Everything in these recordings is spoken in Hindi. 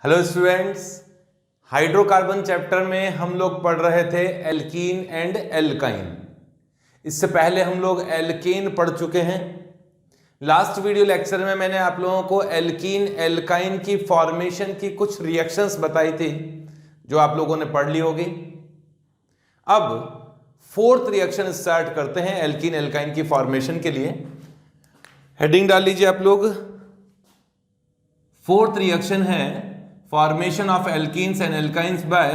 हेलो स्टूडेंट्स, हाइड्रोकार्बन चैप्टर में हम लोग पढ़ रहे थे एल्कीन एंड एल्काइन। इससे पहले हम लोग एल्केन पढ़ चुके हैं। लास्ट वीडियो लेक्चर में मैंने आप लोगों को एल्कीन एल्काइन की फॉर्मेशन की कुछ रिएक्शंस बताई थी जो आप लोगों ने पढ़ ली होगी। अब फोर्थ रिएक्शन स्टार्ट करते हैं एल्कीन एल्काइन की फॉर्मेशन के लिए। हेडिंग डाल लीजिए आप लोग। फोर्थ रिएक्शन है formation of alkenes and alkynes by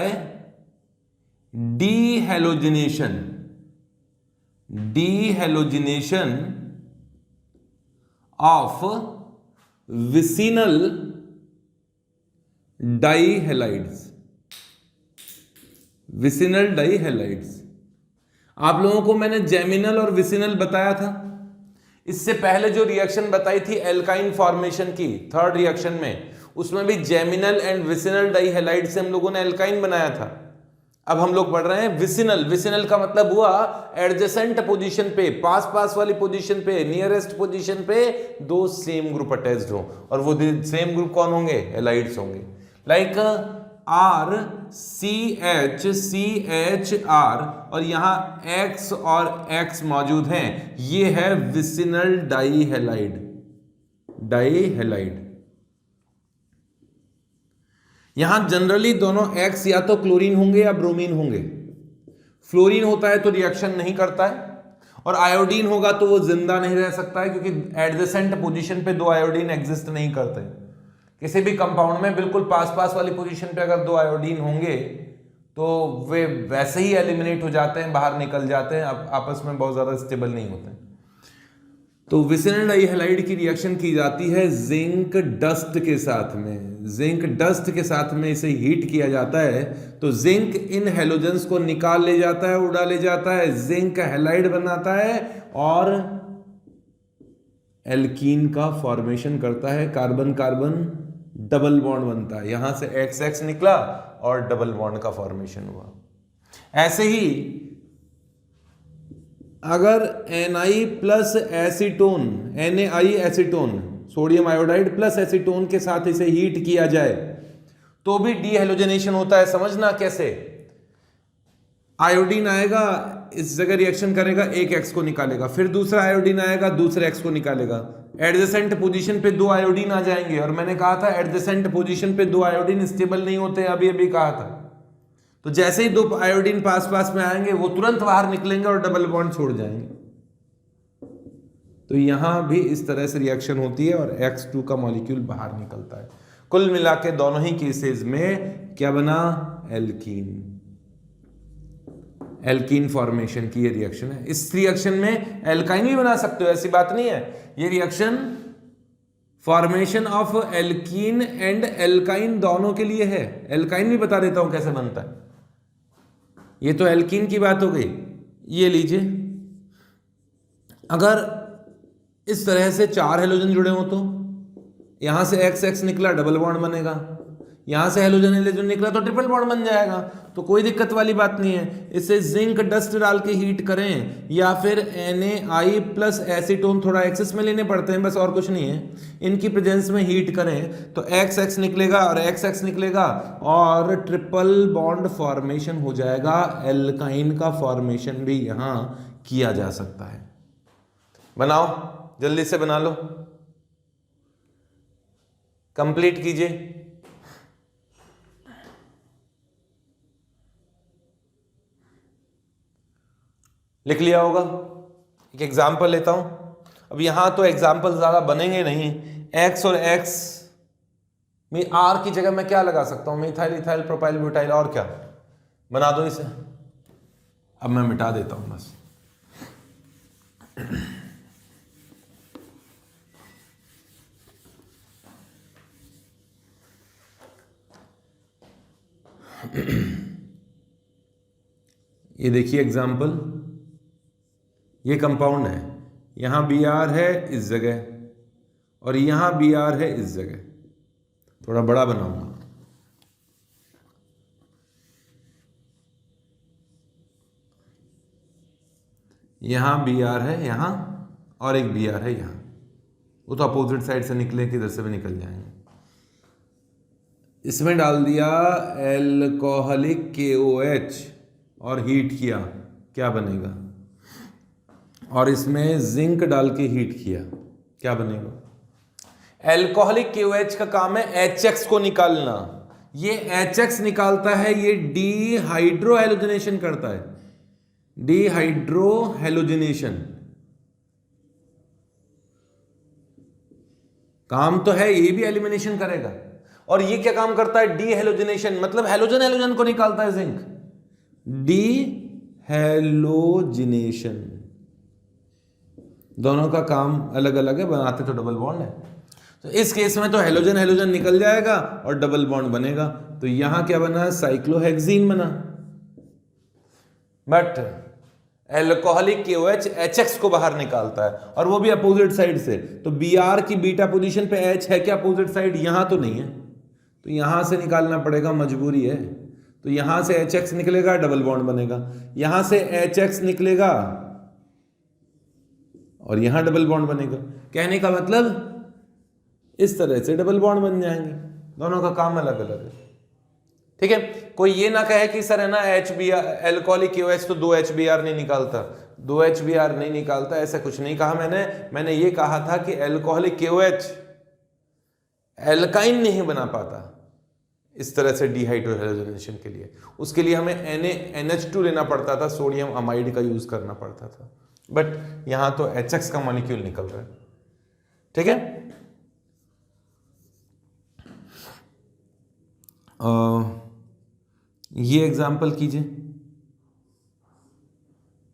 dehalogenation of vicinal dihalides। आप लोगों को मैंने जेमिनल और विसिनल बताया था। इससे पहले जो रिएक्शन बताई थी एल्काइन फॉर्मेशन की थर्ड रिएक्शन में, उसमें भी जेमिनल एंड विसिनल डाइहैलाइड से हम लोगों ने एल्काइन बनाया था। अब हम लोग पढ़ रहे हैं विसिनल। विसिनल का मतलब हुआ एडजेसेंट पोजीशन पे, पास पास वाली पोजीशन पे, नियरेस्ट पोजीशन पे दो सेम ग्रुप अटैच्ड हो, और वो सेम ग्रुप कौन होंगे? हैलाइड्स होंगे। Like R C H R, और यहां एक्स और एक्स मौजूद हैं, ये है विसिनल डाइहैलाइड। यहां जनरली दोनों एक्स या तो क्लोरीन होंगे या ब्रोमीन होंगे। फ्लोरीन होता है तो रिएक्शन नहीं करता है, और आयोडीन होगा तो वो जिंदा नहीं रह सकता है, क्योंकि एडजेसेंट पोजीशन पे दो आयोडीन एग्जिस्ट नहीं करते। किसी भी कंपाउंड में बिल्कुल पास पास वाली पोजीशन पे अगर दो आयोडीन होंगे तो वे वैसे ही एलिमिनेट हो जाते हैं, बाहर निकल जाते हैं, आपस में बहुत ज्यादा स्टेबल नहीं होते। तो विसिनल डाइहैलाइड की रिएक्शन की जाती है जिंक डस्ट के साथ में। जिंक डस्ट के साथ में इसे हीट किया जाता है तो जिंक इन हैलोजेंस को निकाल ले जाता है, उड़ा ले जाता है, जिंक हैलाइड बनाता है और एल्कीन का फॉर्मेशन करता है। कार्बन कार्बन डबल बॉन्ड बनता है, यहां से एक्स एक्स निकला और डबल बॉन्ड का फॉर्मेशन हुआ। ऐसे ही अगर Na plus acetone, NaI acetone, sodium iodide plus acetone के साथ इसे हीट किया जाए तो भी डीहेलोजेनेशन होता है। समझना कैसे? आयोडीन आएगा, इस जगह रिएक्शन करेगा, एक एक्स को निकालेगा, फिर दूसरा आयोडीन आएगा, दूसरे एक्स को निकालेगा। एडजेसेंट पोजीशन पे दो आयोडीन आ जाएंगे, और मैंने कहा था एडजेसेंट पोजीशन पे दो आयोडीन स्टेबल नहीं होते, अभी कहा था। तो जैसे ही दो आयोडीन पास पास में आएंगे वो तुरंत बाहर निकलेंगे और डबल बॉन्ड छोड़ जाएंगे। तो यहां भी इस तरह से रिएक्शन होती है और X2 का मॉलिक्यूल बाहर निकलता है। कुल मिला के दोनों ही केसेस में क्या बना? एल्कीन फॉर्मेशन की ये रिएक्शन है। इस रिएक्शन में एल्काइन भी बना सकते हो, ऐसी बात नहीं है। ये reaction formation of alkene and alkyne दोनों के लिए है। एल्काइन भी बता देता हूं कैसे बनता है। ये तो एल्कीन की बात हो गई। ये लीजिए, अगर इस तरह से चार हेलोजन जुड़े हो तो यहां से एक्स एक्स निकला, डबल बॉन्ड बनेगा। यहां से हेलोजन हेलोजन निकला तो ट्रिपल बॉन्ड बन जाएगा, तो कोई दिक्कत वाली बात नहीं है। इसे जिंक डस्ट डाल के हीट करें या फिर NaI प्लस एसीटोन, थोड़ा एक्सेस में लेने पड़ते हैं बस, और कुछ नहीं है, इनकी प्रेजेंस में हीट करें तो एक्स एक्स निकलेगा और एक्स एक्स निकलेगा और ट्रिपल बॉन्ड फॉर्मेशन हो जाएगा। एल्काइन का फॉर्मेशन भी यहां किया जा सकता है। बनाओ, जल्दी से बना लो, कंप्लीट कीजिए। लिख लिया होगा। एक एग्जाम्पल लेता हूं। अब यहां तो एग्जाम्पल ज्यादा बनेंगे नहीं। एक्स और एक्स में आर की जगह मैं क्या लगा सकता हूं? मिथाइल, इथाइल, प्रोपाइल, ब्यूटाइल, और क्या बना दो इसे। अब मैं मिटा देता हूं बस। ये देखिए एग्जाम्पल, ये कंपाउंड है, यहां Br है इस जगह और यहां Br है इस जगह। थोड़ा बड़ा बनाऊंगा। यहां Br है यहां, और एक Br है यहां। वो तो अपोजिट साइड से निकले, किधर से भी निकल जाएंगे। इसमें डाल दिया एल्कोहलिक KOH और हीट किया, क्या बनेगा? और इसमें जिंक डाल के हीट किया, क्या बनेगा? एल्कोहलिक KOH का काम है HX को निकालना। ये HX निकालता है, ये डीहाइड्रोहेलोजिनेशन करता है, डीहाइड्रोहेलोजिनेशन। काम तो है, ये भी एलिमिनेशन करेगा। और ये क्या काम करता है? डीहेलोजिनेशन, मतलब हेलोजन हेलोजन को निकालता है जिंक, डीहेलोजिनेशन। दोनों का काम अलग अलग है, बनाते तो डबल बॉन्ड है। तो इस केस में तो हेलोजन हेलोजन निकल जाएगा और डबल बॉन्ड बनेगा। तो यहां क्या बना? साइक्लोहेक्सीन बना। बट एल्कोहलिक KOH HX को बाहर निकालता है, और वो भी अपोजिट साइड से। तो Br की बीटा पोजीशन पे H है क्या अपोजिट साइड? यहां तो नहीं है, तो यहां से निकालना पड़ेगा, मजबूरी है। तो यहां से HX निकलेगा, डबल बॉन्ड बनेगा। यहां से HX निकलेगा और यहां डबल बॉन्ड बनेगा। कहने का मतलब इस तरह से डबल बॉन्ड बन जाएंगे। दोनों का काम अलग अलग है, ठीक है। कोई ये ना कहे कि सर है ना HBr एल्कोहलिक KOH तो 2 HBr नहीं निकालता, 2 HBr नहीं निकालता, ऐसा कुछ नहीं कहा मैंने ये कहा था कि एल्कोहलिक KOH एल्काइन नहीं बना पाता इस तरह से डीहाइड्रोहेलोजिनेशन के लिए। उसके लिए हमें NH2 लेना पड़ता था, सोडियम अमाइड का यूज करना पड़ता था। बट यहां तो HX का मॉलिक्यूल निकल रहा है, ठीक है। ये एग्जाम्पल कीजिए,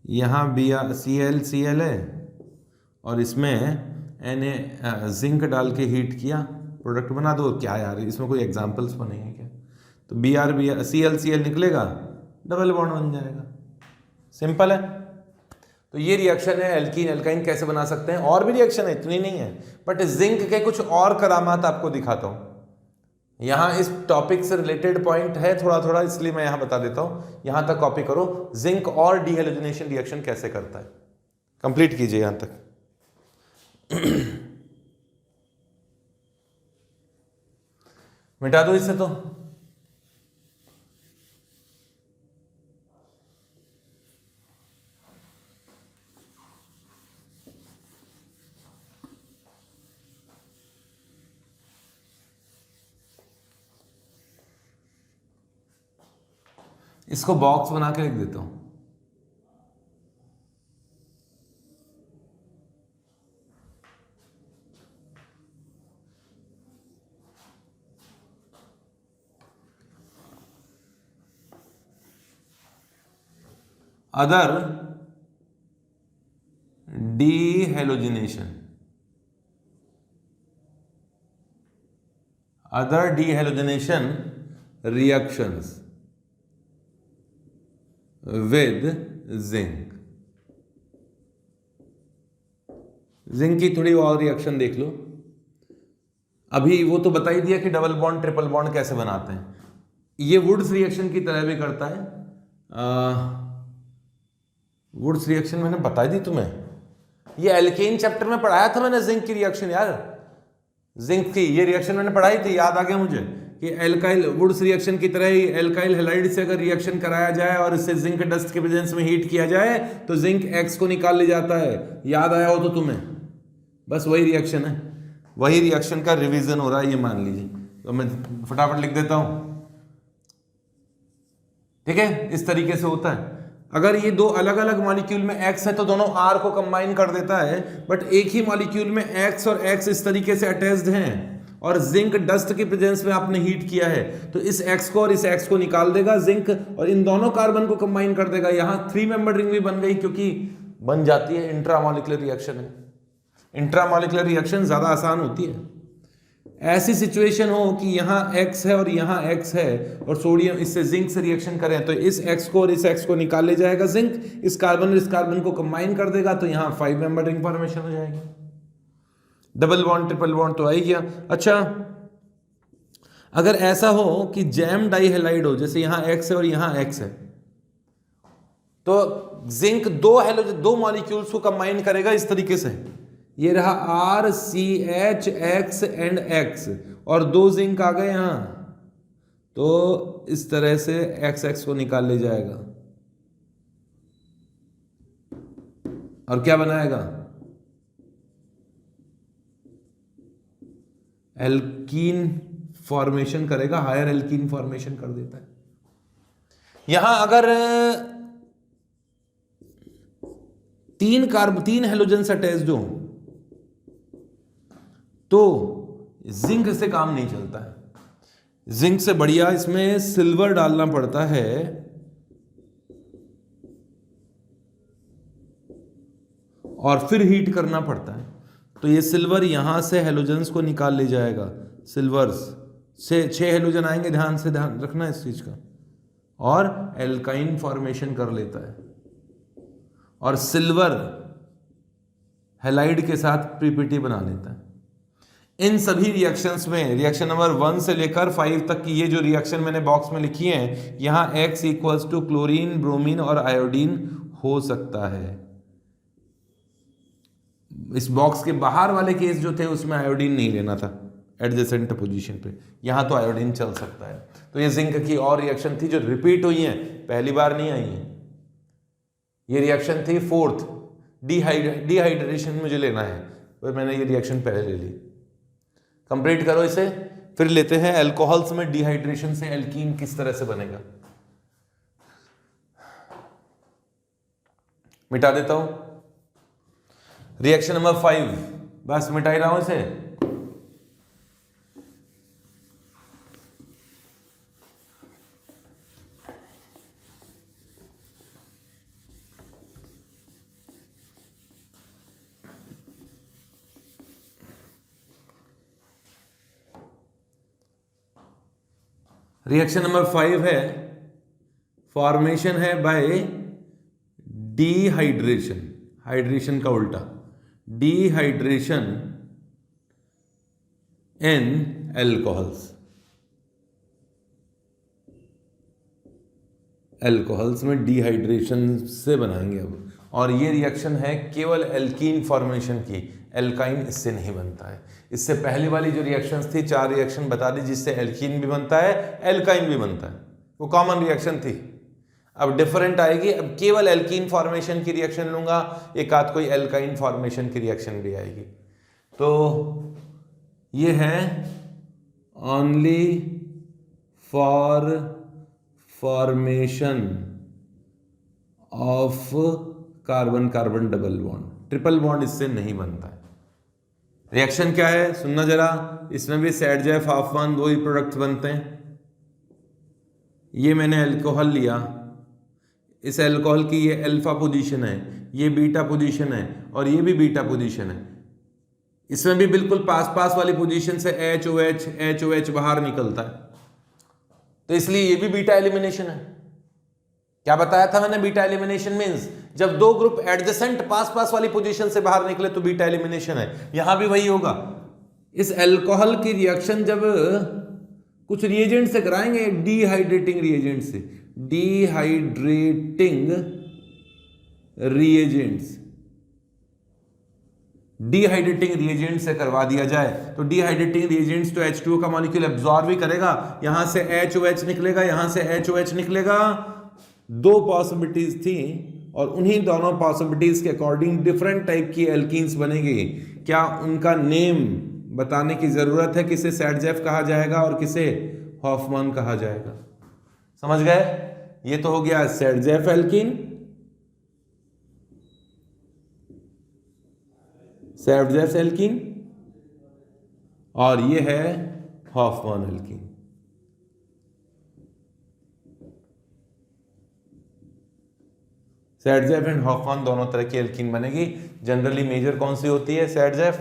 यहाँ CL है और इसमें जिंक डाल के हीट किया, प्रोडक्ट बना दो। क्या यार, इसमें कोई एग्जाम्पल्स बनेंगे क्या? तो Br CL निकलेगा, डबल बॉन्ड बन जाएगा, सिंपल है। तो ये रिएक्शन है एल्कीन एल्काइन कैसे बना सकते हैं। और भी रिएक्शन है, इतनी नहीं है, बट जिंक के कुछ और करामात आपको दिखाता हूं। यहाँ इस टॉपिक से रिलेटेड पॉइंट है थोड़ा थोड़ा, इसलिए मैं यहाँ बता देता हूँ। यहाँ तक कॉपी करो, जिंक और डीहेलोजिनेशन रिएक्शन कैसे करता है, कंप्लीट कीजिए यहाँ तक। मिटा दो इसे तो। इसको बॉक्स बना के लिख देता हूं। Other dehalogenation reactions with zinc. Zinc की थोड़ी और रिएक्शन देख लो। अभी वो तो बता ही दिया कि डबल बॉन्ड ट्रिपल बॉन्ड कैसे बनाते हैं। ये वुड्स रिएक्शन की तरह भी करता है। वुड्स रिएक्शन मैंने बता दी तुम्हें, ये एल्केन चैप्टर में पढ़ाया था मैंने, जिंक की रिएक्शन यार, जिंक की ये रिएक्शन मैंने पढ़ाई थी, याद आ गया मुझे कि एल्काइल वुड्स रिएक्शन की तरह ही एल्काइल हैलाइड से अगर रिएक्शन कराया जाए और इससे जिंक डस्ट के प्रेजेंस में हीट किया जाए तो जिंक एक्स को निकाल ले जाता है। याद आया हो तो तुम्हें, बस वही रिएक्शन है, वही रिएक्शन का रिवीजन हो रहा है, ये मान लीजिए। तो मैं फटाफट लिख देता हूं, ठीक है। इस तरीके से होता है। अगर ये दो अलग अलग मॉलिक्यूल में एक्स है तो दोनों आर को कंबाइन कर देता है, बट एक ही मॉलिक्यूल में एक्स और एक्स इस तरीके से अटैच्ड हैं और जिंक डस्ट के प्रेजेंस में आपने हीट किया है तो इस एक्स को और इस एक्स को निकाल देगा जिंक, और इन दोनों कार्बन को कंबाइन कर देगा। यहां 3 मेंबर रिंग भी बन गई, क्योंकि बन जाती है, इंट्रामॉलिक्यूलर रिएक्शन है। इंट्रामॉलिक्यूलर रिएक्शन ज्यादा आसान होती है। ऐसी सिचुएशन हो कि यहाँ X है और यहाँ X है और सोडियम इससे जिंक से रिएक्शन करें तो इस X को और इस X को निकाल ले जाएगा जिंक, इस कार्बन और इस कार्बन को कंबाइन कर देगा तो यहाँ 5 मेंबर रिंग फॉर्मेशन हो जाएगी। डबल बॉन्ड ट्रिपल बॉन्ड तो आ ही गया। अच्छा, अगर ऐसा हो कि जैम डाइहेलाइड हो, जैसे यहाँ X है और यहाँ X है, तो जिंक दो मॉलिक्यूल्स को कंबाइन करेगा इस तरीके से। ये रहा RCH X एंड X और 2 जिंक आ गए यहाँ, तो इस तरह से एक्स एक्स को निकाल ले जाएगा और क्या बनाएगा, एल्कीन फॉर्मेशन करेगा, हायर एल्कीन फॉर्मेशन कर देता है। यहां अगर तीन हेलोजेंस अटैच्ड हो तो जिंक से काम नहीं चलता है। जिंक से बढ़िया इसमें सिल्वर डालना पड़ता है, और फिर हीट करना पड़ता है। तो ये सिल्वर यहां से हेलोजेंस को निकाल ले जाएगा। सिल्वर्स से 6 हेलोजन आएंगे, ध्यान रखना इस चीज का, और एल्काइन फॉर्मेशन कर लेता है, और सिल्वर हैलाइड के साथ पीपीटी बना लेता है। इन सभी रिएक्शंस में रिएक्शन नंबर 1 से लेकर 5 तक की ये जो रिएक्शन मैंने बॉक्स में लिखी है, यहां X equals to chlorine, bromine और आयोडीन हो सकता है। इस बॉक्स के बाहर वाले केस जो थे उसमें आयोडीन नहीं लेना था एडजेसेंट पोजीशन पे, यहां तो आयोडीन चल सकता है। तो ये जिंक की और रिएक्शन थी जो रिपीट हुई है, पहली बार नहीं आई है। ये रिएक्शन थी 4th, डिहाइड्रेशन मुझे लेना है, तो मैंने ये रिएक्शन पहले ले ली। कंप्लीट करो इसे, फिर लेते हैं अल्कोहल्स में डिहाइड्रेशन से एल्कीन किस तरह से बनेगा। मिटा देता हूं रिएक्शन नंबर 5, बस मिटा ही रहा हूं इसे। रिएक्शन नंबर 5 है, फॉर्मेशन है बाय डिहाइड्रेशन, हाइड्रेशन का उल्टा, डिहाइड्रेशन इन एल्कोहल्स। एल्कोहल्स में डिहाइड्रेशन से बनाएंगे अब, और ये रिएक्शन है केवल एल्कीन फॉर्मेशन की, एल्काइन इससे नहीं बनता है। इससे पहले वाली जो रिएक्शंस थी, 4 रिएक्शन बता दी जिससे एल्कीन भी बनता है, एल्काइन भी बनता है, वो कॉमन रिएक्शन थी। अब डिफरेंट आएगी, अब केवल एल्कीन फॉर्मेशन की रिएक्शन लूंगा, एक आध कोई एल्काइन फॉर्मेशन की रिएक्शन भी आएगी। तो ये है only for formation of carbon carbon double bond, triple bond इससे नहीं बनता है। रिएक्शन क्या है सुनना जरा, इसमें भी सैडजेफ हाफमान 2 ही प्रोडक्ट्स बनते हैं। ये मैंने अल्कोहल लिया, इस अल्कोहल की ये अल्फा पोजीशन है, ये बीटा पोजीशन है, और ये भी बीटा पोजीशन है। इसमें भी बिल्कुल पास पास वाली पोजीशन से HOH बाहर निकलता है, तो इसलिए ये भी बीटा एलिमिनेशन है। क्या बताया था मैंने, बीटा एलिमिनेशन मींस जब 2 ग्रुप एडजेसेंट पास पास वाली पोजीशन से बाहर निकले तो बीटा एलिमिनेशन है। यहां भी वही होगा। इस अल्कोहल की रिएक्शन जब कुछ रिएजेंट से कराएंगे, डिहाइड्रेटिंग रिएजेंट से, डिहाइड्रेटिंग रिएजेंट्स, डिहाइड्रेटिंग रिएजेंट से करवा दिया जाए तो डिहाइड्रेटिंग रिएजेंट्स तो H2O का मॉलिक्यूल एब्जॉर्ब ही करेगा, यहां से HOH निकलेगा, यहां से HOH निकलेगा। 2 पॉसिबिलिटीज थी और उन्हीं दोनों पॉसिबिलिटीज के अकॉर्डिंग डिफरेंट टाइप की एल्कीन्स बनेगी। क्या उनका नेम बताने की जरूरत है, किसे सैडजेफ कहा जाएगा और किसे हॉफमैन कहा जाएगा? समझ गए? ये तो हो गया सैडजेफ एल्कीन, सैडजेफ एल्कीन, और ये है हॉफमैन एल्कीन। सैडजेफ एंड हॉफमैन दोनों तरह की एल्कीन बनेगी। जनरली मेजर कौन सी होती है सैडजेफ,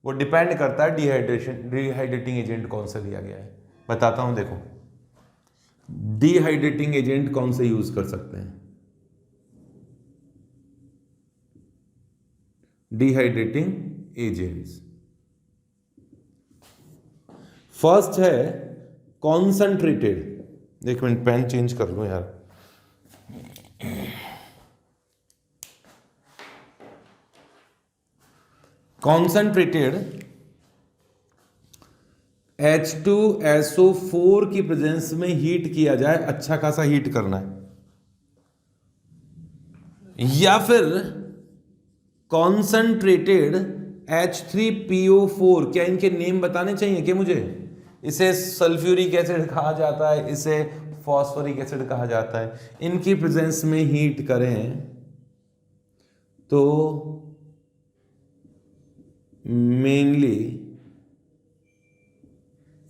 वो डिपेंड करता है डिहाइड्रेटिंग एजेंट कौन सा दिया गया है। बताता हूं, देखो डिहाइड्रेटिंग एजेंट कौन से यूज कर सकते हैं। डिहाइड्रेटिंग एजेंट्स, फर्स्ट है कॉन्संट्रेटेड। एक मिनट पेन चेंज कर लूं यार। कॉन्संट्रेटेड H2SO4 की प्रेजेंस में हीट किया जाए, अच्छा खासा हीट करना है, या फिर कॉन्संट्रेटेड H3PO4, क्या इनके नेम बताने चाहिए क्या मुझे? इसे सल्फ्यूरिक एसिड कहा जाता है, इसे फॉस्फोरिक एसिड कहा जाता है, इनकी प्रेजेंस में हीट करें तो मेनली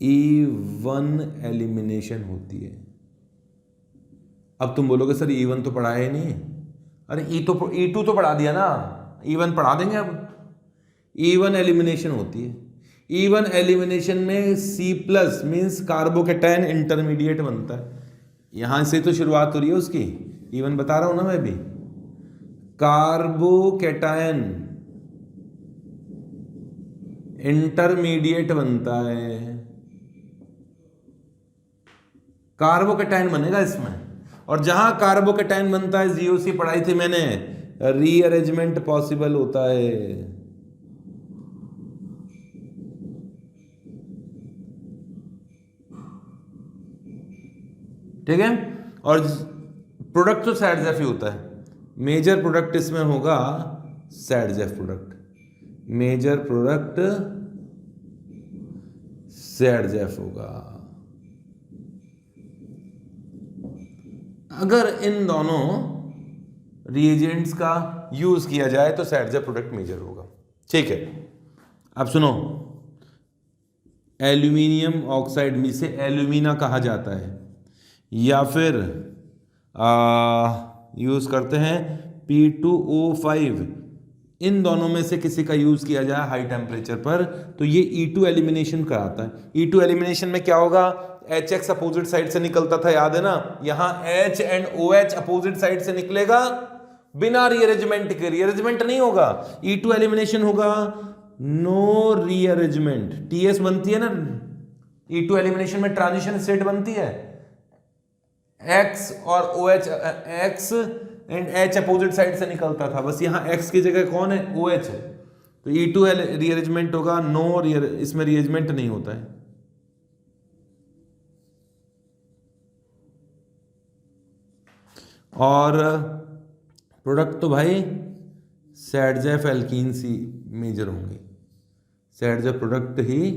E1 एलिमिनेशन होती है। अब तुम बोलोगे सर E1 तो पढ़ाया ही नहीं, अरे E2 तो पढ़ा दिया ना, E1 पढ़ा देंगे। अब E1 एलिमिनेशन होती है, E1 एलिमिनेशन में C plus means carbocation intermediate बनता है, यहां से तो शुरुआत हो रही है उसकी। E1 बता रहा हूं ना मैं भी, कार्बोकेटायन इंटरमीडिएट बनता है, कार्बोकेटायन बनेगा इसमें। और जहां कार्बोकेटायन बनता है, जीओसी पढ़ाई थी मैंने, रीअरेंजमेंट पॉसिबल होता है। ठीक है, और प्रोडक्ट तो सैडजेफ ही होता है, मेजर प्रोडक्ट इसमें होगा सैडजेफ प्रोडक्ट, मेजर प्रोडक्ट सैडजेफ होगा। अगर इन दोनों रिएजेंट्स का यूज किया जाए तो सैडजेफ प्रोडक्ट मेजर होगा। ठीक है, अब सुनो, एल्यूमिनियम ऑक्साइड में से एल्यूमिना कहा जाता है, या फिर यूज करते हैं P2O5, इन दोनों में से किसी का यूज किया जाए हाई टेम्परेचर पर तो ये E2 एलिमिनेशन कराता है। E2 एलिमिनेशन में क्या होगा, HX अपोजिट साइड से निकलता था, याद है ना, यहां H and OH opposite side से निकलेगा बिना रीअरेंजमेंट के, रीअरेंजमेंट नहीं होगा। E2 एलिमिनेशन होगा नो रीअरेंजमेंट, TS बनती है ना, E2 एलिमिनेशन में ट्रांजिशन स्टेट बनती है, X और OH, X and H opposite side से निकलता था, बस यहाँ X की जगह कौन है, OH है, तो E2 रीअरेंजमेंट होगा, नो इसमें रीअरेंजमेंट नहीं होता है। और प्रोडक्ट तो भाई सैडजेफ एल्कीन सी मेजर होंगे, सैडजेफ प्रोडक्ट ही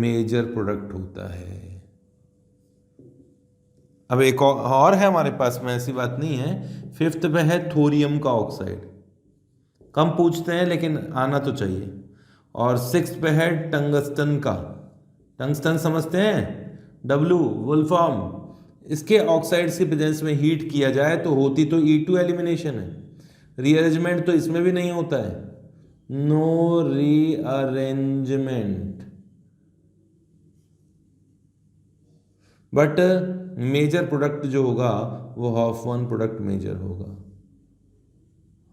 मेजर प्रोडक्ट होता है। अब एक और है हमारे पास में, ऐसी बात नहीं है, फिफ्थ पे है थोरियम का ऑक्साइड, कम पूछते हैं लेकिन आना तो चाहिए। और सिक्स्थ पे है टंगस्टन का, टंगस्टन समझते हैं, W वुल्फॉर्म, इसके ऑक्साइड्स की प्रेजेंस में हीट किया जाए तो होती तो E2 एलिमिनेशन है, रीअरेंजमेंट तो इसमें भी नहीं होता है, no rearrangement, but major product जो होगा वो हॉफमैन प्रोडक्ट मेजर होगा,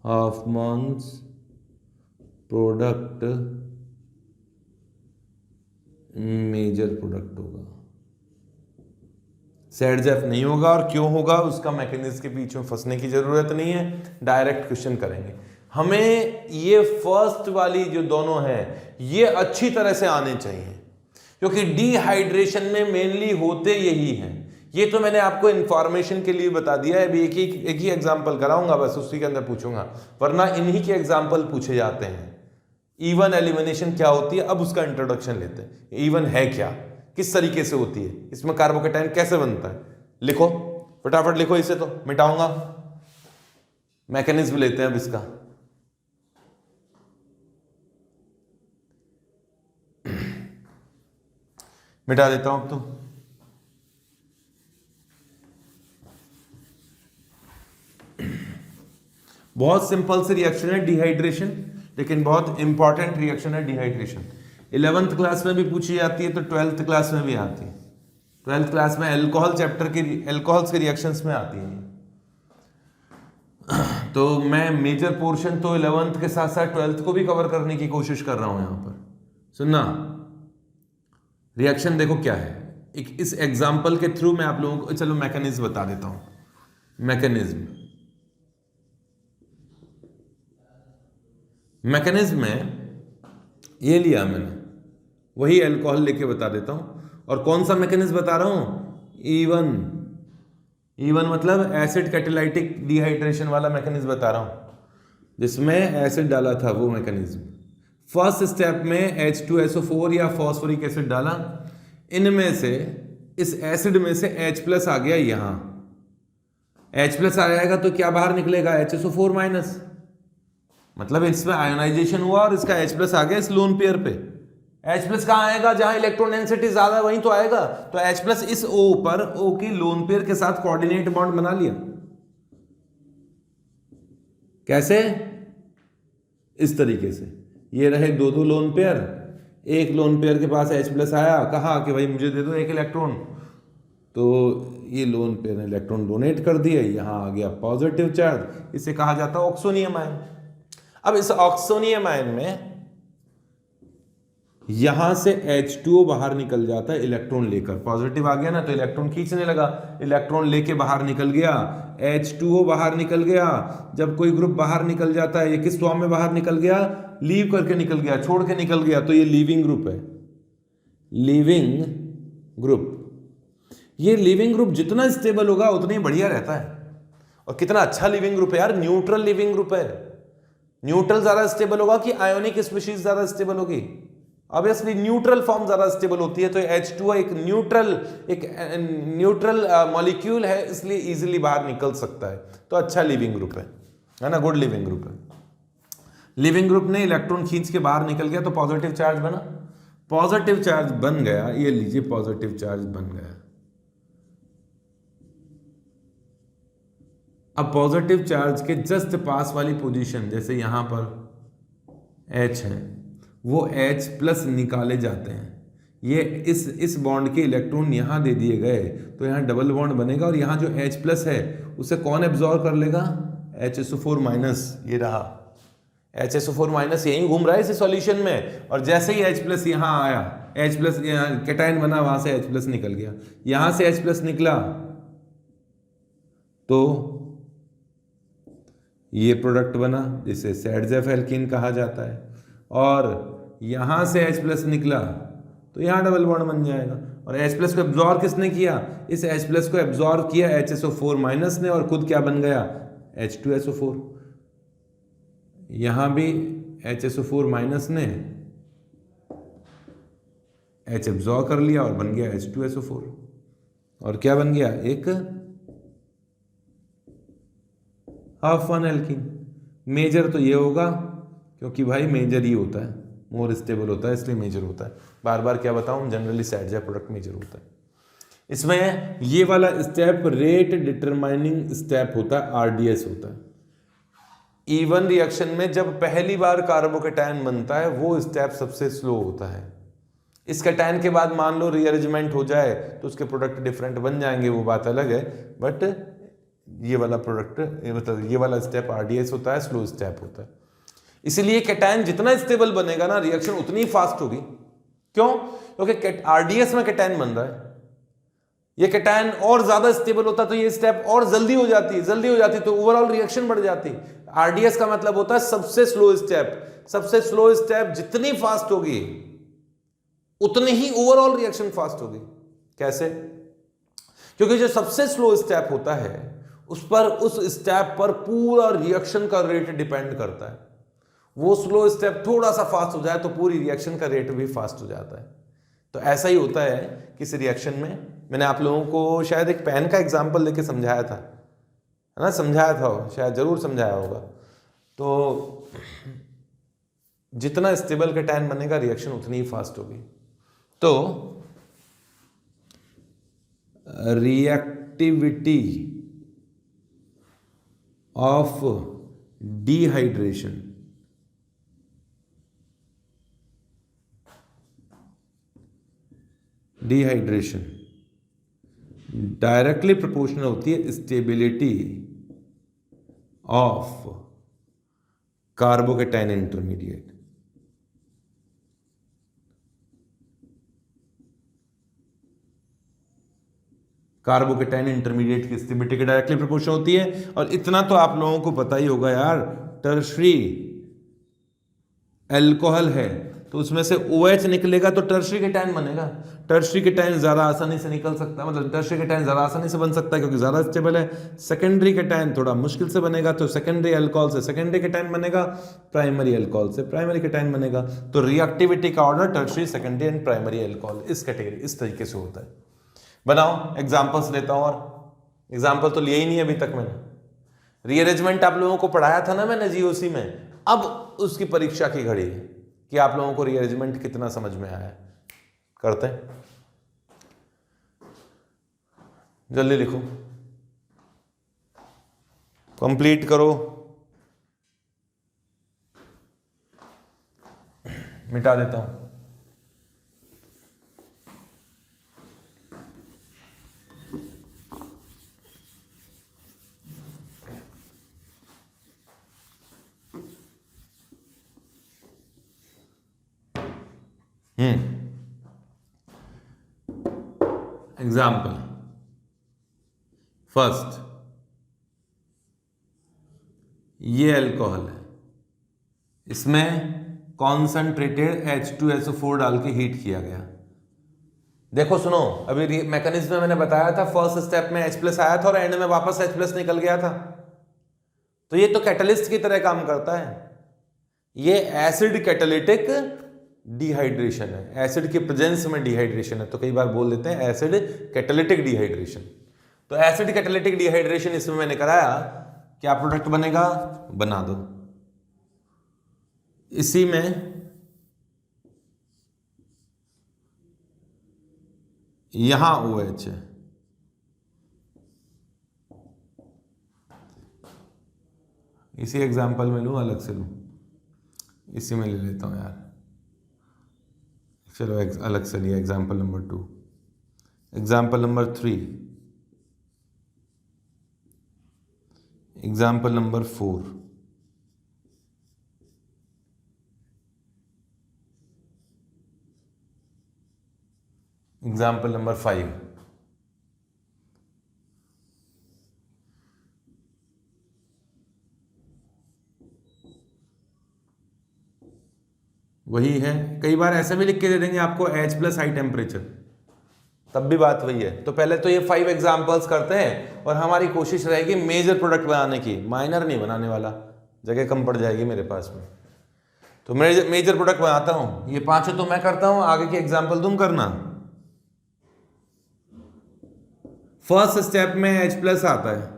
हॉफमैन्स प्रोडक्ट मेजर प्रोडक्ट होगा, सैडजेफ नहीं होगा। और क्यों होगा, उसका मैकेनिज्म के बीच में फंसने की जरूरत नहीं है, डायरेक्ट क्वेश्चन करेंगे। हमें ये फर्स्ट वाली जो दोनों है ये अच्छी तरह से आने चाहिए, क्योंकि डिहाइड्रेशन में मेनली होते यही हैं। ये तो मैंने आपको इंफॉर्मेशन के लिए बता दिया है, अभी एक ही एग्जांपल कराऊंगा बस, उसी के अंदर पूछूंगा, वरना इन्हीं के एग्जांपल पूछे जाते हैं। E1 एलिमिनेशन क्या होती है, अब उसका इंट्रोडक्शन लेते हैं। E1 है क्या, किस तरीके से होती है, इसमें कार्बोकेटायन कैसे बनता है, लिखो फटाफट लिखो, इसे तो मिटाऊंगा, मैकेनिज्म लेते हैं अब इसका। मिटा देता हूं अब तो। बहुत सिंपल सी रिएक्शन है डिहाइड्रेशन, लेकिन बहुत इंपॉर्टेंट रिएक्शन है डिहाइड्रेशन। 11th क्लास में भी पूछी जाती है तो 12th क्लास में भी आती है, 12th क्लास में अल्कोहल चैप्टर की अल्कोहल्स के रिएक्शंस में आती है। तो मैं मेजर पोर्शन तो 11th के साथ साथ 12th को भी कवर करने की कोशिश कर रहा हूं। यहां पर सुनना, रिएक्शन देखो क्या है, एक इस एग्जांपल के थ्रू मैं आप लोगों को, चलो मैकेनिज्म बता देता हूं। मैकेनिज्म में ये लिया मैंने, वही अल्कोहल लेके बता देता हूं। और कौन सा मैकेनिज्म बता रहा हूं? E1 मतलब एसिड कैटालाइटिक डिहाइड्रेशन वाला मैकेनिज्म बता रहा हूं, जिसमें एसिड डाला था वो मैकेनिज्म। फर्स्ट स्टेप में H2SO4 या फॉस्फोरिक एसिड डाला, इनमें से इस एसिड में से H+ आ गया, यहां H+ आ जाएगा तो क्या बाहर निकलेगा? HSO4-, मतलब इसमें आयोनाइजेशन हुआ और इसका H+ आ गया इस लोन पेयर पे। H+ कहां आएगा? जहां इलेक्ट्रॉन डेंसिटी ज्यादा है वहीं तो आएगा। तो H+ इस O पर O की लोन पेयर के साथ कोऑर्डिनेट बॉन्ड बना लिया। कैसे? इस तरीके से। ये रहे दो लोन पेयर, एक लोन पेयर के पास H+ आया, कहा कि भाई मुझे दे दो एक इलेक्ट्रॉन, तो ये लोन पेयर ने इलेक्ट्रॉन डोनेट कर दिए, यहां आ गया पॉजिटिव चार्ज, इसे कहा जाता है ऑक्सोनियम आयन। अब इस ऑक्सोनियम आयन में यहां से H2O बाहर निकल जाता है इलेक्ट्रॉन लेकर, पॉजिटिव आ गया ना तो इलेक्ट्रॉन खींचने लगा, इलेक्ट्रॉन लेके बाहर निकल गया, H2O बाहर निकल गया। जब कोई ग्रुप बाहर निकल जाता है, ये किस फॉर्म में बाहर निकल गया? लीव करके निकल गया, छोड़ के निकल गया, तो ये लीविंग ग्रुप है, लीविंग ग्रुप। ये लीविंग ग्रुप जितना स्टेबल होगा उतना ही बढ़िया रहता है। और कितना अच्छा लीविंग ग्रुप है यार, न्यूट्रल लीविंग ग्रुप है। न्यूट्रल ज्यादा स्टेबल होगा कि आयोनिक स्पीशीज ज्यादा स्टेबल होगी? ऑब्वियसली न्यूट्रल फॉर्म ज्यादा स्टेबल होती है। तो H2O एक न्यूट्रल मॉलिक्यूल है, इसलिए इजीली बाहर निकल सकता है, तो अच्छा लिविंग ग्रुप है ना, गुड लिविंग ग्रुप है। लिविंग ग्रुप ने इलेक्ट्रॉन खींच के बाहर निकल गया तो पॉजिटिव चार्ज बना, पॉजिटिव चार्ज बन गया, ये लीजिए पॉजिटिव चार्ज बन गया। अब पॉजिटिव चार्ज के जस्ट पास वाली पोजीशन, जैसे यहां पर H है, वो H+ निकाले जाते हैं। ये इस बॉन्ड के इलेक्ट्रॉन यहां दे दिए गए तो यहां डबल बॉन्ड बनेगा, और यहां जो H+ है उसे कौन एब्जॉर्ब कर लेगा? HSO4-, ये रहा HSO4- यहीं घूम रहा है इस सॉल्यूशन में। और जैसे ही H+ यहां आया, H+ यहां कैटायन बना, वहां से H+ निकल गया, यहां से H+ निकला तो ये प्रोडक्ट बना जिसे सैडजेफ एल्कीन कहा जाता है। और यहां से H+ निकला तो यहां डबल बॉन्ड बन जाएगा। और H+ को एब्जॉर्ब किसने किया? इस H+ को एब्जॉर्ब किया HSO4- ने, और खुद क्या बन गया? H2SO4। यहां भी HSO4- ने H एब्जॉर्ब कर लिया और बन गया H2SO4। और क्या बन गया? एक हाफ-1 एल्कीन। मेजर तो ये होगा क्योंकि भाई मेजर ही होता है, मोर स्टेबल होता है, इसलिए मेजर होता है। बार बार क्या बताऊं, जनरली सैडजेफ प्रोडक्ट मेजर होता है। इसमें ये वाला स्टेप रेट डिटरमाइनिंग स्टेप होता है, RDS होता है। E1 रिएक्शन में जब पहली बार कार्बोकेटायन बनता है वो स्टेप सबसे स्लो होता है। इस कैटायन के बाद मान लो रीअरेंजमेंट हो जाए तो उसके प्रोडक्ट डिफरेंट बन जाएंगे, वो बात अलग है। बट ये वाला प्रोडक्ट, मतलब ये वाला स्टेप RDS होता है, स्लो स्टेप होता है। इसीलिए कैटायन जितना स्टेबल बनेगा ना, रिएक्शन उतनी फास्ट होगी। क्यों? क्योंकि RDS में कैटायन बन रहा है, ये कैटायन और ज्यादा स्टेबल होता तो ये स्टेप और जल्दी हो जाती तो ओवरऑल रिएक्शन बढ़ जाती। RDS का मतलब होता है सबसे स्लो स्टेप। सबसे स्लो स्टेप जितनी फास्ट होगी उतनी ही ओवरऑल रिएक्शन फास्ट होगी। कैसे? क्योंकि जो सबसे स्लो स्टेप होता है उस स्टेप पर पूरा रिएक्शन का रेट डिपेंड करता है। वो स्लो स्टेप थोड़ा सा फास्ट हो जाए तो पूरी रिएक्शन का रेट भी फास्ट हो जाता है। तो ऐसा ही होता है किसी रिएक्शन में। मैंने आप लोगों को शायद एक पेन का एग्जांपल लेके समझाया था, है ना, समझाया था, शायद जरूर समझाया होगा। तो जितना स्टेबल कैटायन बनेगा रिएक्शन उतनी ही फास्ट होगी। तो reactivity of dehydration directly proportional होती है stability of carbocation intermediate. Carbocation intermediate की स्टेबिलिटी के डायरेक्टली प्रोपोर्शनल होती है। और इतना तो आप लोगों को पता ही होगा यार, टर्शरी अल्कोहल है तो उसमें से OH निकलेगा तो टर्शरी केटायन बनेगा। टर्शरी केटायन ज़्यादा आसानी से निकल सकता है, मतलब टर्शरी केटायन ज़्यादा आसानी से बन सकता है क्योंकि ज़्यादा स्टेबल है। सेकेंडरी केटायन थोड़ा मुश्किल से बनेगा, तो सेकेंडरी अल्कोहल से सेकेंडरी केटायन बनेगा, प्राइमरी अल्कोहल से प्राइमरी केटायन बनेगा। तो रिएक्टिविटी का order tertiary, secondary and primary alcohol इस कैटेगरी इस तरीके से होता है। बनाओ एग्जाम्पल्स लेता हूँ, और एग्जाम्पल तो लिए ही नहीं अभी तक मैंने। रीअरेंजमेंट आप लोगों को पढ़ाया था ना मैंने जीओसी में, अब उसकी परीक्षा की घड़ी है कि आप लोगों को रीअरेंजमेंट कितना समझ में आया है। करते हैं, जल्दी लिखो, कंप्लीट करो, मिटा देता हूं। एग्जाम्पल फर्स्ट, ये अल्कोहल है, इसमें कॉन्सेंट्रेटेड H2SO4 डाल के हीट किया गया। देखो सुनो, अभी मैकेनिज्म में मैंने बताया था, फर्स्ट स्टेप में H+ आया था और एंड में वापस H+ निकल गया था। तो ये तो कैटलिस्ट की तरह काम करता है। ये एसिड कैटालिटिक डिहाइड्रेशन है, एसिड के प्रेजेंस में डिहाइड्रेशन है, तो कई बार बोल देते हैं एसिड कैटालिटिक डिहाइड्रेशन। तो एसिड कैटालिटिक डिहाइड्रेशन इसमें मैंने कराया, क्या प्रोडक्ट बनेगा, बना दो। इसी में यहां OH है, इसी एग्जाम्पल में लूं, अलग से लूं, इसी में ले लेता हूं यार, चलो अलग से लिया। Example number 2, example number 3, example number 4, example number 5, वही है। कई बार ऐसे भी लिख के दे देंगे आपको H+ हाई टेम्परेचर, तब भी बात वही है। तो पहले तो ये 5 एग्जाम्पल्स करते हैं और हमारी कोशिश रहेगी मेजर प्रोडक्ट बनाने की, माइनर नहीं बनाने वाला, जगह कम पड़ जाएगी मेरे पास में। तो मेजर प्रोडक्ट बनाता हूं, ये 5 तो मैं करता हूं, आगे की एग्जाम्पल तुम करना। फर्स्ट स्टेप में H+ आता है,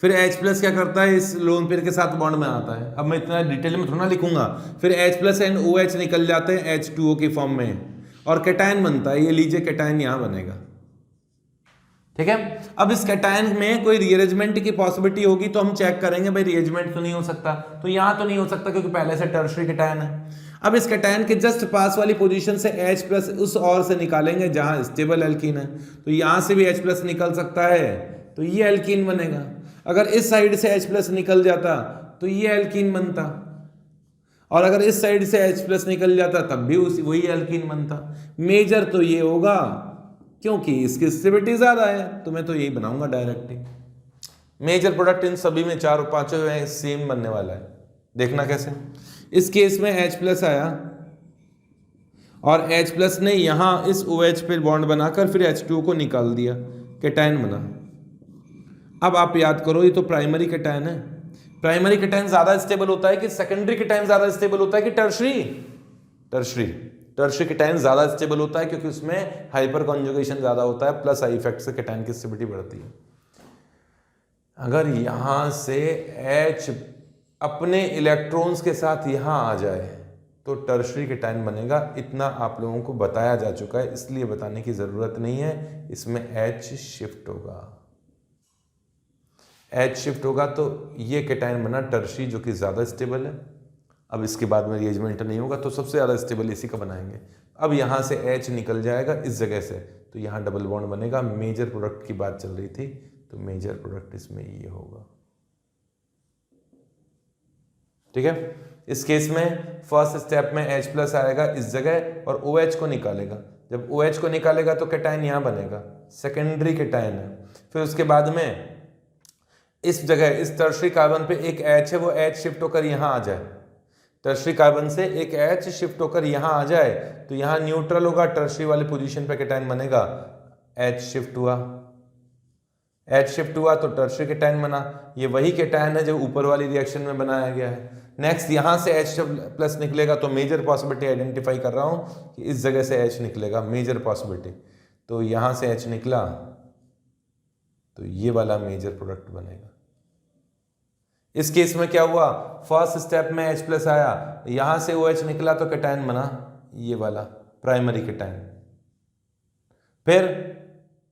फिर H+ क्या करता है, इस लोन पेयर के साथ बॉन्ड में आता है। अब मैं इतना डिटेल में थोड़ा लिखूंगा। फिर H+ एंड OH निकल जाते हैं H2O की फॉर्म में और कैटायन बनता है। ये लीजिए कैटायन यहां बनेगा, ठीक है। अब इस कैटायन में कोई रीअरेंजमेंट की पॉसिबिलिटी होगी तो हम चेक करेंगे, भाई रीअरेंजमेंट तो नहीं हो सकता, तो यहां तो नहीं हो सकता क्योंकि पहले से टर्शरी कैटायन है। अब इस कैटायन के जस्ट पास वाली पोजीशन से H+ उस ओर से निकालेंगे जहां स्टेबल एल्कीन है, तो यहां से भी H+ निकल सकता है, तो ये एल्कीन बनेगा। अगर इस साइड से H+ निकल जाता तो ये एल्कीन बनता, और अगर इस साइड से H+ निकल जाता तब भी वही एल्कीन बनता। मेजर तो ये होगा क्योंकि इसकी स्टेबिलिटी ज्यादा है, तो मैं तो यही बनाऊंगा डायरेक्टली। मेजर प्रोडक्ट इन सभी में 4 और 5 सेम बनने वाला है। देखना कैसे, इस केस में H+ आया और H+ ने यहां इस OH पे बॉन्ड बनाकर फिर H2O को निकाल दिया, कैटायन बना। अब आप याद करो, ये तो प्राइमरी कैटायन है। प्राइमरी कैटायन ज्यादा स्टेबल होता है कि सेकेंडरी कैटायन ज्यादा स्टेबल होता है कि टर्शरी? टर्शरी कैटायन ज्यादा स्टेबल होता है क्योंकि उसमें हाइपर कॉन्जुगेशन ज्यादा होता है, प्लस आई इफेक्ट से कैटायन की स्टेबिलिटी बढ़ती है। अगर यहां से H अपने इलेक्ट्रॉन्स के साथ यहां आ जाए तो टर्शरी कैटायन बनेगा। इतना आप लोगों को बताया जा चुका है, इसलिए बताने की जरूरत नहीं है। इसमें H शिफ्ट होगा, H शिफ्ट होगा तो ये कैटायन बना टर्शरी, जो कि ज़्यादा स्टेबल है। अब इसके बाद में रीअरेंजमेंट नहीं होगा तो सबसे ज़्यादा स्टेबल इसी का बनाएंगे। अब यहाँ से H निकल जाएगा इस जगह से, तो यहाँ डबल बॉन्ड बनेगा। मेजर प्रोडक्ट की बात चल रही थी, तो मेजर प्रोडक्ट इसमें ये होगा, ठीक है। इस केस में फर्स्ट स्टेप में H+ आएगा इस जगह और OH को निकालेगा। जब OH को निकालेगा तो कैटायन यहाँ बनेगा, सेकेंडरी कैटायन है। फिर उसके बाद में इस जगह इस टर्शरी कार्बन पे एक H है, वो H शिफ्ट होकर यहाँ आ जाए टर्शरी कार्बन से एक H शिफ्ट होकर यहाँ आ जाए तो यहाँ न्यूट्रल होगा, टर्शरी वाली पोजीशन पे कैटायन बनेगा, H शिफ्ट हुआ, H शिफ्ट हुआ तो टर्शरी कैटायन बना। ये वही कैटायन है जो ऊपर वाली रिएक्शन में बनाया गया है। नेक्स्ट यहाँ से H प्लस निकलेगा तो मेजर पॉसिबिलिटी आइडेंटिफाई कर रहा हूँ कि इस जगह से H निकलेगा, मेजर पॉसिबिलिटी। तो यहाँ से H निकला तो ये वाला मेजर प्रोडक्ट बनेगा। इस केस में क्या हुआ, फर्स्ट स्टेप में H प्लस आया, यहां से OH निकला तो कैटायन बना ये वाला प्राइमरी कैटायन। फिर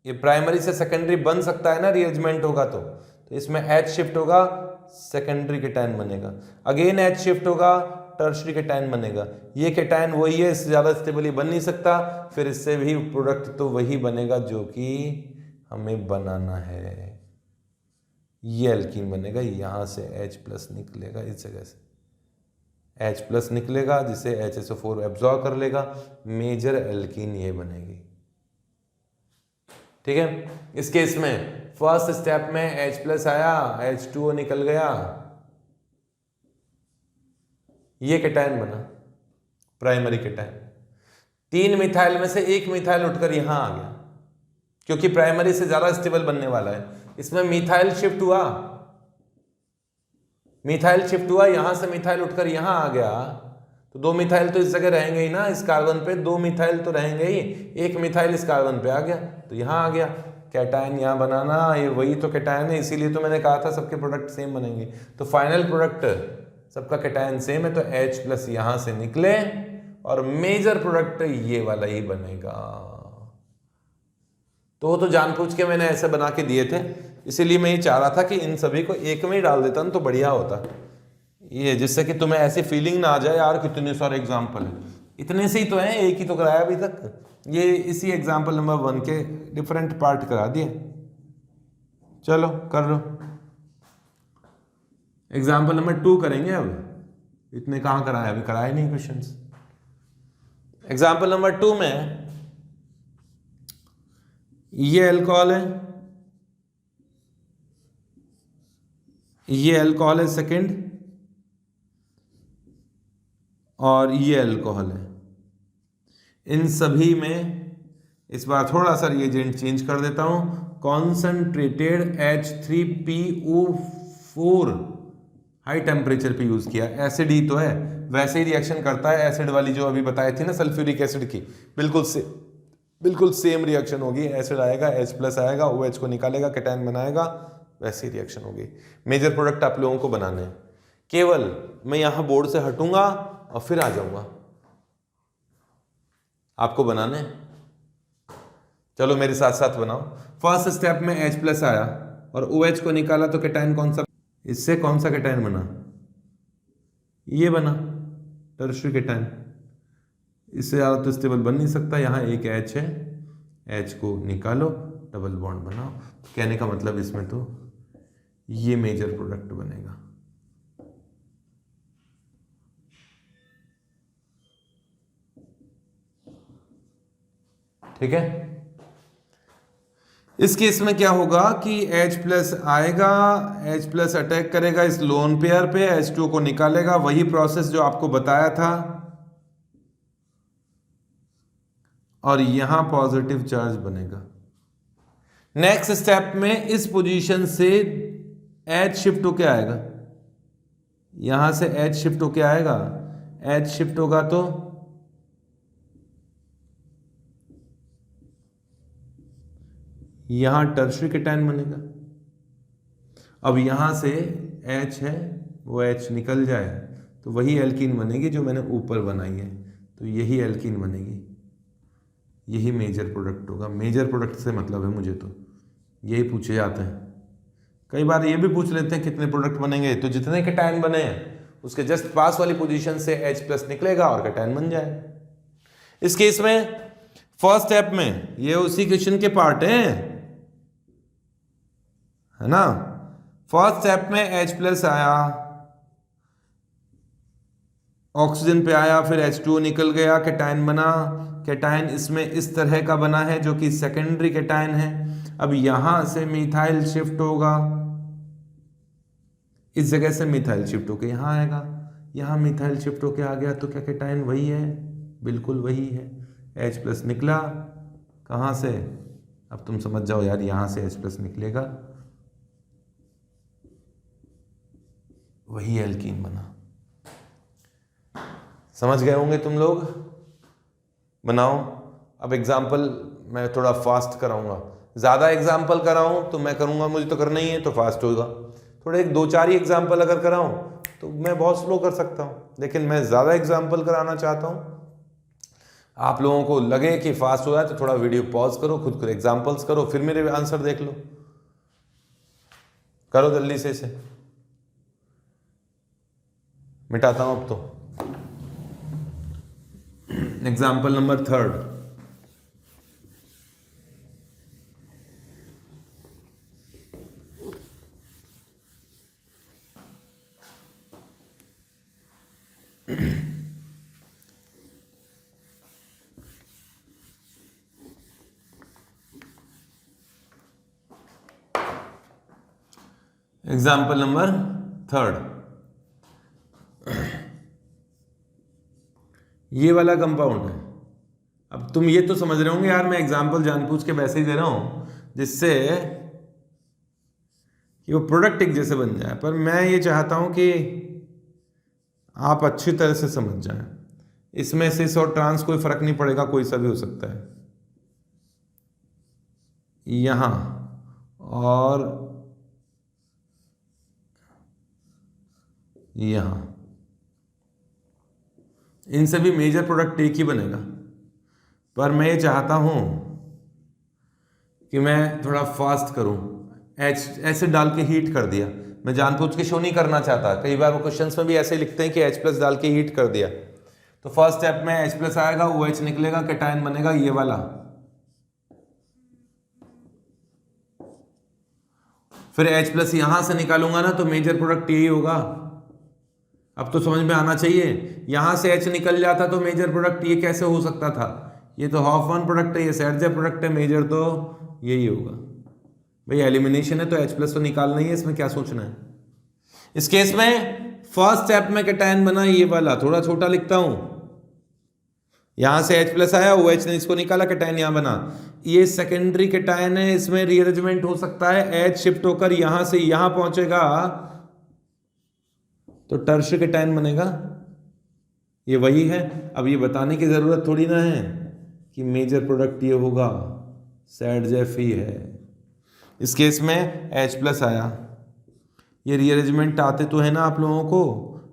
ये प्राइमरी से सेकेंडरी बन सकता है ना, रीअरेंजमेंट होगा तो इसमें H शिफ्ट होगा, सेकेंडरी कैटायन बनेगा, अगेन H शिफ्ट होगा, टर्शरी कैटायन बनेगा। ये कैटायन वही है, इससे ज्यादा स्टेबली बन नहीं सकता, फिर इससे भी प्रोडक्ट तो वही बनेगा जो कि हमें बनाना है। ये एल्कीन बनेगा, यहां से H प्लस निकलेगा, इस जगह से H प्लस निकलेगा जिसे HSO4 एब्जॉर्ब कर लेगा, मेजर एल्कीन ये बनेगी। ठीक है, इस केस में फर्स्ट स्टेप में H प्लस आया, H2O निकल गया, ये कैटायन बना प्राइमरी कैटायन। 3 मिथाइल में से 1 मिथाइल उठकर यहां आ गया क्योंकि प्राइमरी से ज्यादा स्टेबल बनने वाला है। इसमें मिथाइल शिफ्ट हुआ, मिथाइल शिफ्ट हुआ, यहां से मिथाइल उठकर यहां आ गया तो 2 मिथाइल तो इस जगह रहेंगे ही ना, इस कार्बन पे 2 मिथाइल तो रहेंगे ही, 1 मिथाइल इस कार्बन पे आ गया तो यहां आ गया कैटायन, यहां बनाना, ये वही तो कैटायन है, इसीलिए तो मैंने कहा था सबके प्रोडक्ट सेम बनेंगे। तो फाइनल प्रोडक्ट सबका कैटायन सेम है तो H प्लस यहां से निकले और मेजर प्रोडक्ट ये वाला ही बनेगा। तो जानबूझ के मैंने ऐसे बना के दिए थे, इसीलिए मैं ये चाह रहा था कि इन सभी को एक में ही डाल देता ना तो बढ़िया होता, ये जिससे कि तुम्हें ऐसी फीलिंग ना आ जाए यार कितने सारे एग्जाम्पल है, इतने से ही तो हैं, एक ही तो कराया अभी तक। ये इसी एग्जाम्पल नंबर 1 के डिफरेंट पार्ट करा दिए। चलो कर लो, एग्जाम्पल नंबर 2 करेंगे अब। इतने कहाँ कराया, अभी कराए नहीं क्वेश्चंस। एग्जाम्पल नंबर 2 में ये अल्कोहल है, ये अल्कोहल है सेकंड, और ये अल्कोहल है। इन सभी में इस बार थोड़ा सा रिएजेंट चेंज कर देता हूं, कॉन्सेंट्रेटेड H3PO4 हाई टेम्परेचर पे यूज किया। एसिड ही तो है, वैसे ही रिएक्शन करता है, एसिड वाली जो अभी बताई थी ना सल्फ्यूरिक एसिड की, बिल्कुल सेम रिएक्शन होगी। एसिड आएगा, H प्लस आएगा, OH को निकालेगा, कैटायन बनाएगा, वैसे ही रिएक्शन होगी। मेजर प्रोडक्ट आप लोगों को बनाने हैं, केवल मैं यहां बोर्ड से हटूंगा और फिर आ जाऊंगा, आपको बनाने। चलो मेरे साथ साथ बनाओ। फर्स्ट स्टेप में H प्लस आया और OH को निकाला तो कैटायन कौन सा, इससे कौन सा कैटायन बना, ये बना टर्शरी कैटायन। इससे ज़्यादा तो स्टेबल बन नहीं सकता, यहाँ एक H है, H को निकालो, डबल बॉन्ड बनाओ। तो कहने का मतलब इसमें तो ये मेजर प्रोडक्ट बनेगा। ठीक है, इस केस में क्या होगा कि H प्लस आएगा, H प्लस अटैक करेगा इस लोन पेयर पे, H2 को निकालेगा, वही प्रोसेस जो आपको बताया था, और यहां पॉजिटिव चार्ज बनेगा। नेक्स्ट स्टेप में इस पोजीशन से H शिफ्ट होके आएगा, यहां से H शिफ्ट होके आएगा, H शिफ्ट होगा तो यहां टर्शरी कैटायन बनेगा। अब यहां से H है वो H निकल जाए तो वही एल्कीन बनेगी जो मैंने ऊपर बनाई है, तो यही एल्कीन बनेगी, यही मेजर प्रोडक्ट होगा। मेजर प्रोडक्ट से मतलब है मुझे तो यही पूछे जाते हैं, कई बार ये भी पूछ लेते हैं कितने प्रोडक्ट बनेंगे, तो जितने कैटायन बने हैं उसके जस्ट पास वाली पोजीशन से H प्लस निकलेगा और कैटायन बन जाए। इस केस में फर्स्ट स्टेप में ये उसी क्वेश्चन के पार्ट है ना। फर्स्ट स्टेप में H प्लस आया, ऑक्सीजन पे आया, फिर H2O निकल गया, कैटायन बना। कैटायन इसमें इस तरह का बना है जो कि सेकेंडरी कैटायन है। अब यहां से मिथाइल शिफ्ट होगा, इस जगह से मिथाइल शिफ्ट होकर यहां आएगा, यहाँ मिथाइल शिफ्ट होके आ गया, तो क्या कैटायन वही है? बिल्कुल वही है। H प्लस निकला कहाँ से? अब तुम समझ जाओ यार, यहाँ से H प्लस निकलेगा, वही एल्कीन बना। समझ गए होंगे तुम लोग? बनाओ। अब एग्जाम्पल मैं थोड़ा फास्ट कराऊंगा, ज़्यादा एग्जाम्पल कराऊं तो मैं करूंगा, मुझे तो करना ही है तो फास्ट होगा। थोड़े 2-4 ही एग्जाम्पल अगर कराऊं तो मैं बहुत स्लो कर सकता हूं, लेकिन मैं ज़्यादा एग्जाम्पल कराना चाहता हूं। आप लोगों को लगे कि फास्ट हो जाए तो थोड़ा वीडियो पॉज करो, खुद को एग्जाम्पल्स करो, फिर मेरे आंसर देख लो। करो जल्दी से इसे, मिटाता हूं अब तो। Example number 3। एग्जाम्पल नंबर 3, ये वाला कंपाउंड है। अब तुम ये तो समझ रहे होंगे यार, मैं एग्जाम्पल जानबूझ के वैसे ही दे रहा हूं जिससे कि वो प्रोडक्ट एक जैसे बन जाए, पर मैं ये चाहता हूं कि आप अच्छी तरह से समझ जाएं। इसमें सिस और ट्रांस कोई फर्क नहीं पड़ेगा, कोई सा भी हो सकता है। यहां और यहां, इनसे भी मेजर प्रोडक्ट एक ही बनेगा, पर मैं ये चाहता हूं कि मैं थोड़ा फास्ट करूं। एसिड डाल के हीट कर दिया, मैं जानबूझ के शो नहीं करना चाहता। कई बार वो क्वेश्चंस में भी ऐसे लिखते हैं कि H प्लस डाल के हीट कर दिया, तो फर्स्ट स्टेप में H प्लस आएगा, OH निकलेगा, कैटायन बनेगा ये वाला। फिर H प्लस यहां से निकालूंगा ना तो मेजर प्रोडक्ट यही होगा। अब तो समझ में आना चाहिए, यहां से H निकल जाता तो मेजर प्रोडक्ट ये कैसे हो सकता था? ये तो हॉफमैन प्रोडक्ट है, ये सेरजा प्रोडक्ट है, मेजर तो यही होगा। भाई एलिमिनेशन है तो H प्लस तो निकालना ही है, इसमें क्या सोचना है। इस केस में फर्स्ट स्टेप में कैटायन बना ये वाला, थोड़ा छोटा लिखता हूं, यहां से H प्लस आया, OH ने इसको निकाला, कैटायन यहां बना। ये सेकेंडरी कैटायन है, इसमें रीअरेंजमेंट हो सकता है, H शिफ्ट होकर यहां से यहां पहुंचेगा तो टर्शियरी कैटायन बनेगा, ये वही है। अब ये बताने की जरूरत थोड़ी ना है कि मेजर प्रोडक्ट ये होगा, सेरजेफ ही है। इस केस में H प्लस आया, ये रीअरेंजमेंट आते तो है ना आप लोगों को,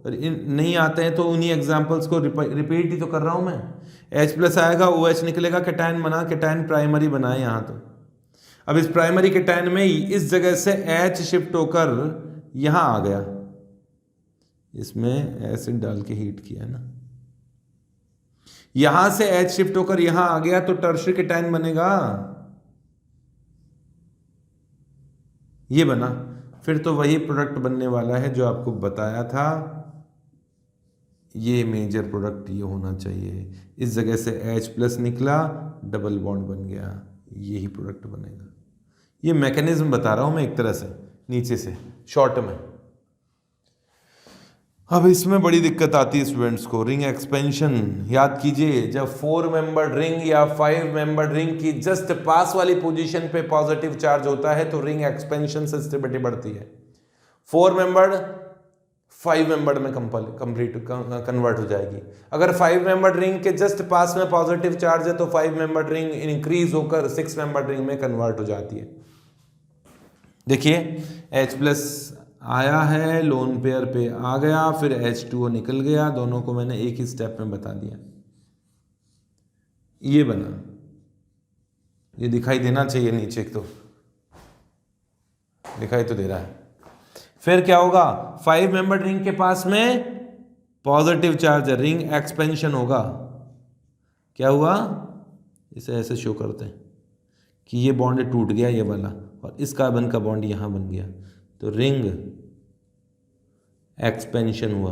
नहीं आते हैं तो उन्हीं एग्जांपल्स को रिपीट ही तो कर रहा हूं मैं। H प्लस आएगा, OH निकलेगा, कैटायन बना, कैटायन प्राइमरी बनाए यहाँ। तो अब इस प्राइमरी कैटायन में इस जगह से H शिफ्ट होकर यहां आ गया, इसमें एसिड डाल के हीट किया ना, यहां से H शिफ्ट होकर यहां आ गया तो टर्शियरी कैटायन बनेगा, ये बना। फिर तो वही प्रोडक्ट बनने वाला है जो आपको बताया था, ये मेजर प्रोडक्ट ये होना चाहिए। इस जगह से H प्लस निकला, डबल बॉन्ड बन गया, यही प्रोडक्ट बनेगा। ये मैकेनिज्म बता रहा हूं मैं एक तरह से, नीचे से शॉर्ट में। अब इसमें बड़ी दिक्कत आती है स्टूडेंट्स को, रिंग एक्सपेंशन। याद कीजिए, जब 4 मेंबर्ड रिंग या 5 मेंबर्ड रिंग की जस्ट पास वाली पोजीशन पे पॉजिटिव चार्ज होता है तो रिंग एक्सपेंशन सेंसिटिविटी बढ़ती है। 4 मेंबर्ड 5 मेंबर्ड में कंप्लीट कन्वर्ट हो जाएगी। अगर 5 मेंबर्ड रिंग के जस्ट पास में पॉजिटिव चार्ज है तो 5 मेंबर्ड रिंग इंक्रीज होकर 6 मेंबर्ड रिंग में कन्वर्ट हो जाती है। देखिए H प्लस आया है, लोन पेयर पे आ गया, फिर H2O निकल गया, दोनों को मैंने एक ही स्टेप में बता दिया, ये बना। ये दिखाई देना चाहिए नीचे, तो दिखाई तो दे रहा है। फिर क्या होगा, 5 मेंबर रिंग के पास में पॉजिटिव चार्ज है, रिंग एक्सपेंशन होगा। क्या हुआ, इसे ऐसे शो करते हैं कि ये बॉन्ड टूट गया ये वाला, और इस कार्बन का बॉन्ड यहां बन गया, तो रिंग एक्सपेंशन हुआ।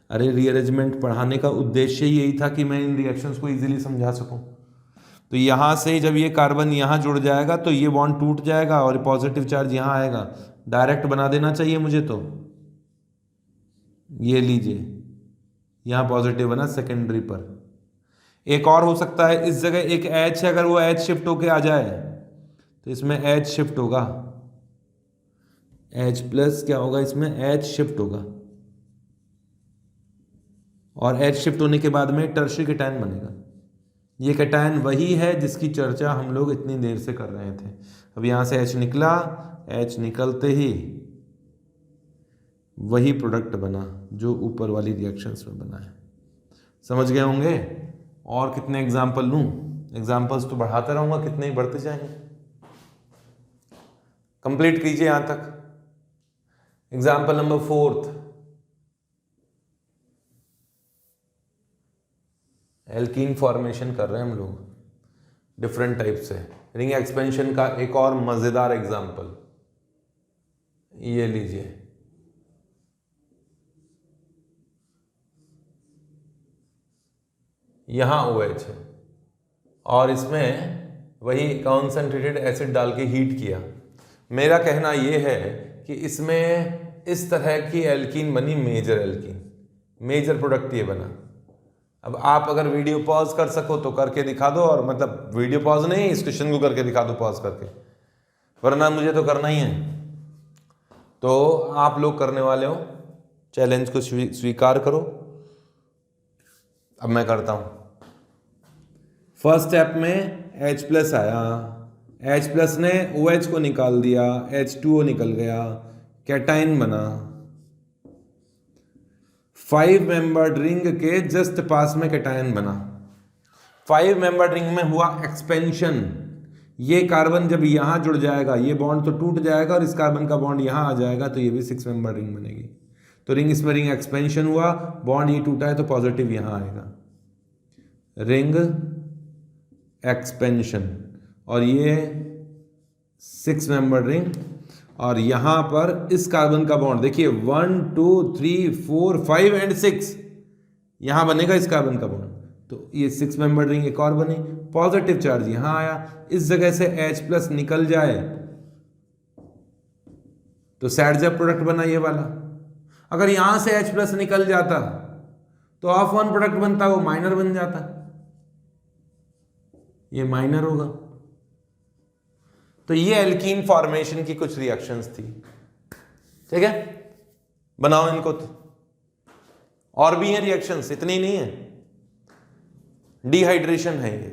अरे रीअरेंजमेंट पढ़ाने का उद्देश्य ही यही था कि मैं इन रिएक्शंस को इजीली समझा सकूं। तो यहां से जब ये कार्बन यहां जुड़ जाएगा तो ये बॉन्ड टूट जाएगा और पॉजिटिव चार्ज यहां आएगा, डायरेक्ट बना देना चाहिए मुझे, तो ये लीजिए, यहाँ पॉजिटिव बना सेकेंडरी पर। एक और हो सकता है, इस जगह एक H है, अगर वो H शिफ्ट होके आ जाए तो इसमें H शिफ्ट होगा, H प्लस क्या होगा, इसमें H शिफ्ट होगा, और H शिफ्ट होने के बाद में टर्शियरी कैटायन बनेगा। ये कैटायन वही है जिसकी चर्चा हम लोग इतनी देर से कर रहे थे। अब यहाँ से H निकला, H निकलते ही वही प्रोडक्ट बना जो ऊपर वाली रिएक्शंस में बना है। समझ गए होंगे? और कितने एग्जाम्पल लूँ? एग्जाम्पल्स तो बढ़ाता रहूँगा, कितने ही बढ़ते जाएंगे। कंप्लीट कीजिए यहाँ तक। एग्जाम्पल नंबर 4, एल्कीन फॉर्मेशन कर रहे हैं हम लोग डिफरेंट टाइप से। रिंग एक्सपेंशन का एक और मजेदार एग्जाम्पल ये लीजिए, यहां OH है और इसमें वही कॉन्सेंट्रेटेड एसिड डाल के हीट किया। मेरा कहना यह है कि इसमें इस तरह की एल्कीन बनी, मेजर एल्कीन, मेजर प्रोडक्ट ये बना। अब आप अगर वीडियो पॉज कर सको तो करके दिखा दो, और मतलब वीडियो पॉज नहीं, इस क्वेश्चन को करके दिखा दो पॉज करके, वरना मुझे तो करना ही है। तो आप लोग करने वाले हो, चैलेंज को स्वीकार करो। अब मैं करता हूं। फर्स्ट स्टेप में H प्लस आया, H प्लस ने OH को निकाल दिया, H2O निकल गया, कैटाइन बना। 5 मेंबर्ड रिंग के जस्ट पास में कैटायन बना। 5 मेंबर्ड रिंग में हुआ एक्सपेंशन। ये कार्बन जब यहां जुड़ जाएगा, ये बॉन्ड तो टूट जाएगा और इस कार्बन का बॉन्ड यहां आ जाएगा, तो ये भी 6 मेंबर्ड रिंग बनेगी। तो रिंग, इसमें रिंग एक्सपेंशन हुआ, बॉन्ड ये टूटा है तो पॉजिटिव यहां आएगा, रिंग एक्सपेंशन। और ये 6 मेंबर्ड रिंग, और यहां पर इस कार्बन का बॉन्ड देखिए 1 2 3 4 5 एंड 6, यहां बनेगा इस कार्बन का बॉन्ड, तो ये 6 मेंबर्ड रिंग एक और बनी। पॉजिटिव चार्ज यहां आया, इस जगह से H प्लस निकल जाए तो सैडजेप प्रोडक्ट बना ये वाला। अगर यहां से H प्लस निकल जाता तो ऑफ वन प्रोडक्ट बनता, वो माइनर बन जाता, ये माइनर होगा। तो ये एल्कीन फॉर्मेशन की कुछ रिएक्शंस थी, ठीक है। बनाओ इनको, और भी हैं रिएक्शंस, इतनी नहीं है। डिहाइड्रेशन है ये,